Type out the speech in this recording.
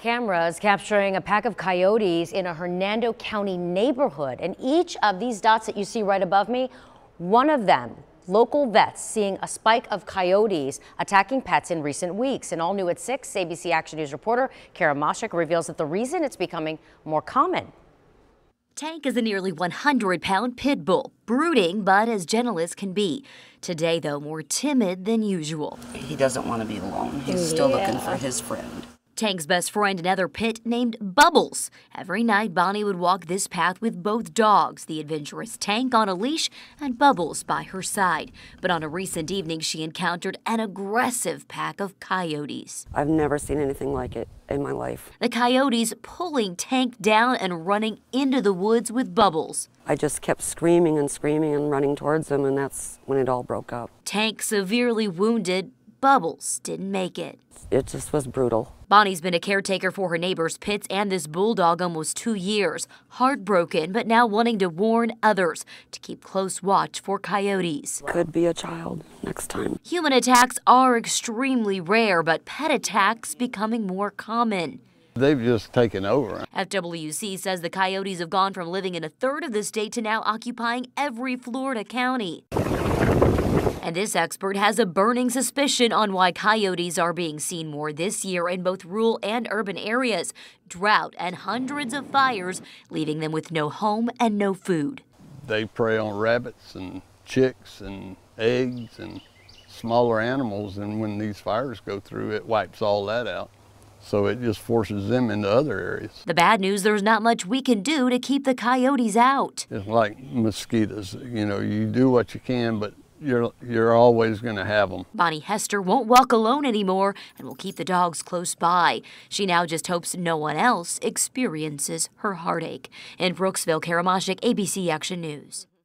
Cameras capturing a pack of coyotes in a Hernando County neighborhood. And each of these dots that you see right above me, one of them, local vets seeing a spike of coyotes attacking pets in recent weeks. And all new at 6, ABC Action News reporter Kara Moshik reveals that the reason it's becoming more common. Tank is a nearly 100-pound pit bull, brooding but as gentle as can be. Today, though, more timid than usual. He doesn't want to be alone. He's still looking for his friend. Tank's best friend, another pit named Bubbles. Every night, Bonnie would walk this path with both dogs, the adventurous Tank on a leash and Bubbles by her side. But on a recent evening, she encountered an aggressive pack of coyotes. I've never seen anything like it in my life. The coyotes pulling Tank down and running into the woods with Bubbles. I just kept screaming and running towards them, and that's when it all broke up. Tank severely wounded. Bubbles didn't make it. It just was brutal. Bonnie's been a caretaker for her neighbor's pits and this bulldog almost 2 years. Heartbroken, but now wanting to warn others to keep close watch for coyotes. Could be a child next time. Human attacks are extremely rare, but pet attacks becoming more common. They've just taken over. FWC says the coyotes have gone from living in a third of the state to now occupying every Florida county. And this expert has a burning suspicion on why coyotes are being seen more this year in both rural and urban areas. Drought and hundreds of fires, leaving them with no home and no food. They prey on rabbits and chicks and eggs and smaller animals, and when these fires go through, it wipes all that out. So it just forces them into other areas. The bad news, there's not much we can do to keep the coyotes out. It's like mosquitoes. You know, you do what you can, but you're always going to have them. Bonnie Hester won't walk alone anymore and will keep the dogs close by. She now just hopes no one else experiences her heartache. In Brooksville, Kara Moshik, ABC Action News.